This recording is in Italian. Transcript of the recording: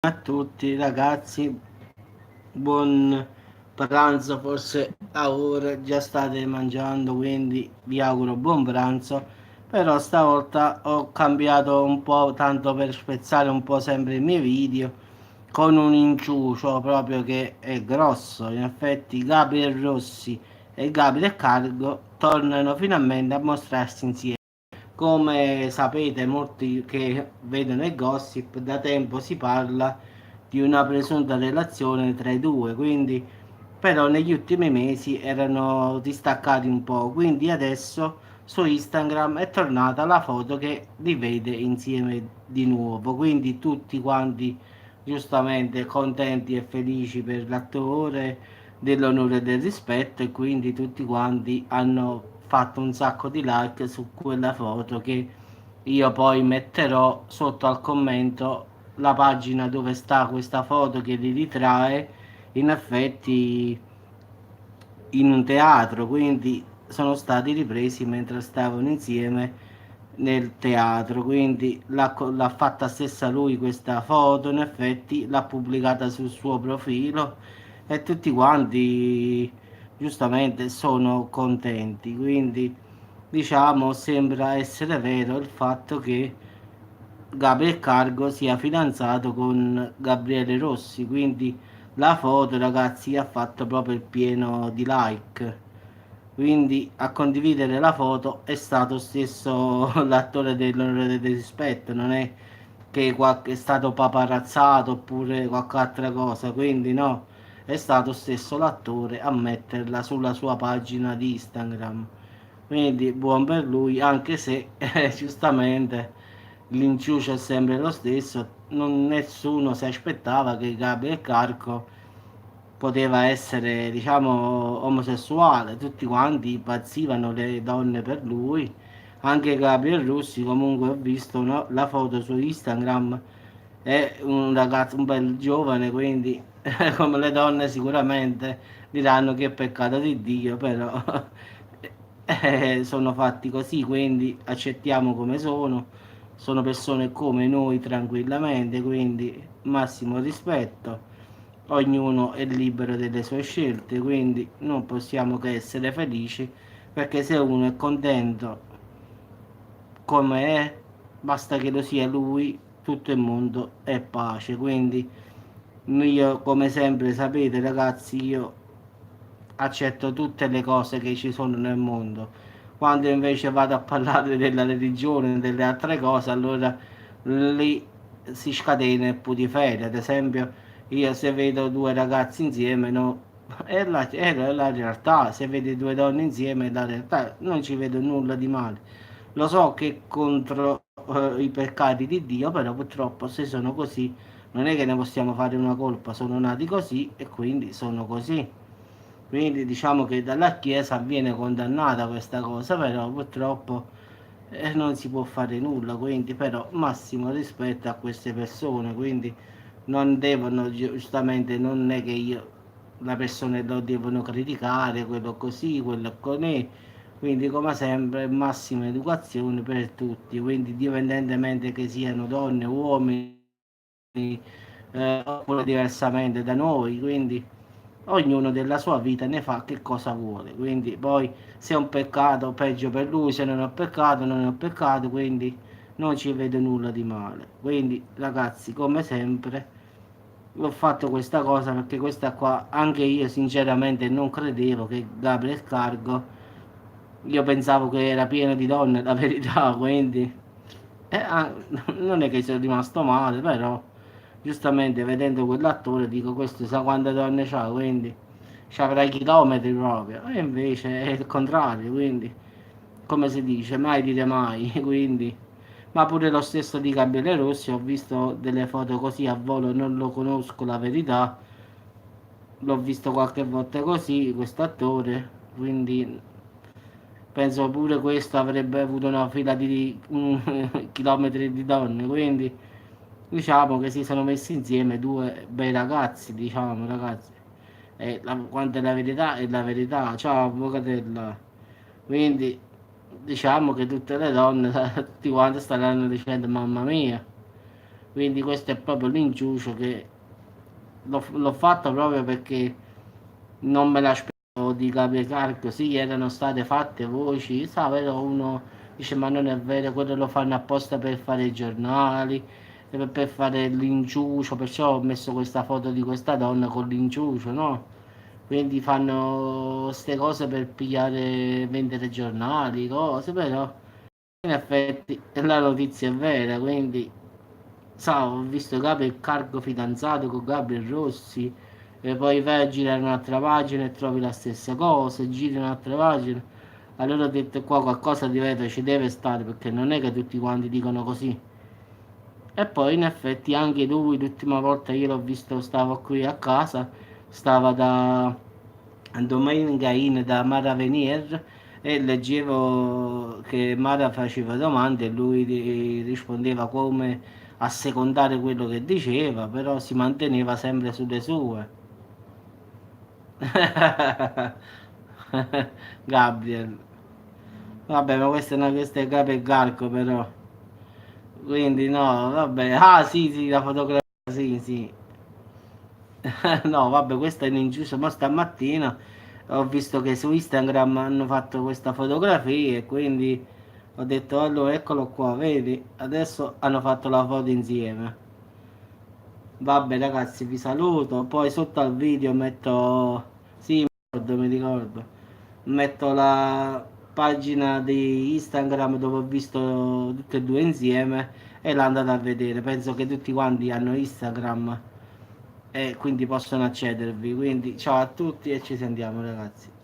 A tutti ragazzi, buon pranzo, forse a ora già state mangiando, quindi vi auguro buon pranzo. Però stavolta ho cambiato un po', tanto per spezzare un po' sempre i miei video, con un inciucio proprio che è grosso. In effetti Gabriel Rossi e Gabriel Cargo tornano finalmente a mostrarsi insieme. Come sapete, molti che vedono il gossip, da tempo si parla di una presunta relazione tra i due, quindi però negli ultimi mesi erano distaccati un po', quindi adesso su Instagram è tornata la foto che li vede insieme di nuovo, quindi tutti quanti giustamente contenti e felici per l'attore dell'onore e del rispetto, e quindi tutti quanti hanno fatto un sacco di like su quella foto, che io poi metterò sotto al commento la pagina dove sta questa foto che li ritrae in effetti in un teatro, quindi sono stati ripresi mentre stavano insieme nel teatro, quindi l'ha fatta stessa lui questa foto, in effetti l'ha pubblicata sul suo profilo e tutti quanti giustamente sono contenti, quindi diciamo sembra essere vero il fatto che Gabriel Cargo sia fidanzato con Gabriele Rossi, quindi la foto ragazzi ha fatto proprio il pieno di like, quindi a condividere la foto è stato stesso l'attore dell'onore del rispetto, non è che è stato paparazzato oppure qualche altra cosa, quindi no, è stato stesso l'attore a metterla sulla sua pagina di Instagram, quindi buon per lui, anche se giustamente l'inciucio è sempre lo stesso, nessuno si aspettava che Gabriel Carco poteva essere, diciamo, omosessuale, tutti quanti impazzivano le donne per lui, anche Gabriel Russi, comunque ho visto la foto su Instagram, è un ragazzo, un bel giovane, quindi come le donne sicuramente diranno che è peccato di Dio, però sono fatti così, quindi accettiamo come sono persone come noi tranquillamente, quindi massimo rispetto, ognuno è libero delle sue scelte, quindi non possiamo che essere felici, perché se uno è contento come è, basta che lo sia lui, tutto il mondo è pace, quindi io come sempre sapete ragazzi, io accetto tutte le cose che ci sono nel mondo. Quando invece vado a parlare della religione, delle altre cose, allora lì si scatena il putiferio. Ad esempio, io se vedo due ragazzi insieme, no, è la realtà. Se vedi due donne insieme, è la realtà. Non ci vedo nulla di male. Lo so che è contro i peccati di Dio, però purtroppo se sono così, non è che ne possiamo fare una colpa. Sono nati così e quindi sono così. Quindi diciamo che dalla Chiesa viene condannata questa cosa, però purtroppo non si può fare nulla, quindi però massimo rispetto a queste persone, quindi non devono, giustamente non è che io, la persona lo devono criticare, quello così, quello così, quindi come sempre massima educazione per tutti, quindi indipendentemente che siano donne, uomini, oppure diversamente da noi, quindi ognuno della sua vita ne fa che cosa vuole, quindi poi se è un peccato peggio per lui, se non è un peccato non è un peccato, quindi non ci vedo nulla di male, quindi ragazzi come sempre ho fatto questa cosa perché questa qua anche io sinceramente non credevo che Gabriel Cargo, io pensavo che era pieno di donne la verità, quindi non è che sono rimasto male, però giustamente vedendo quell'attore dico questo sa quante donne c'ha, quindi ci avrà chilometri proprio, e invece è il contrario, quindi come si dice, mai dire mai, quindi ma pure lo stesso di Gabriele Rossi, ho visto delle foto così a volo, non lo conosco la verità, l'ho visto qualche volta così, questo attore, quindi penso pure questo avrebbe avuto una fila di chilometri di donne, quindi diciamo che si sono messi insieme due bei ragazzi, diciamo ragazzi. E quanto è la verità è la verità, ciao avvocatella. Quindi diciamo che tutte le donne, tutti quanti staranno dicendo mamma mia. quindi questo è proprio l'inciucio che l'ho fatto proprio perché non me l'aspettavo di capire così, erano state fatte voci, sa, però uno dice ma non è vero, quello lo fanno apposta per fare i giornali, per fare l'inciucio, perciò ho messo questa foto di questa donna con l'inciucio, no? Quindi fanno queste cose per pigliare, vendere giornali, cose, però in effetti la notizia è vera, quindi sa, ho visto Gabriel Cargo fidanzato con Gabriel Rossi e poi vai a girare un'altra pagina e trovi la stessa cosa, giri un'altra pagina. Allora ho detto qua qualcosa di vero ci deve stare perché non è che tutti quanti dicono così. E poi in effetti anche lui l'ultima volta io l'ho visto, stavo qui a casa, stava da domenica in da Mara Venier e leggevo che Mara faceva domande e lui rispondeva come a secondare quello che diceva, però si manteneva sempre sulle sue. Gabriel. Vabbè, ma questa è Gabriel Garco però. Quindi no, vabbè. Ah sì, sì, la fotografia, sì, sì. No, vabbè, questo è l'ingiusto. Ma stamattina ho visto che su Instagram hanno fatto questa fotografia e quindi ho detto allora eccolo qua, vedi? Adesso hanno fatto la foto insieme. Vabbè ragazzi, vi saluto. Poi sotto al video metto... Sì, mi ricordo. Metto la pagina di Instagram dove ho visto tutte e due insieme e l'andate a vedere. Penso che tutti quanti hanno Instagram e quindi possono accedervi. Quindi ciao a tutti e ci sentiamo ragazzi.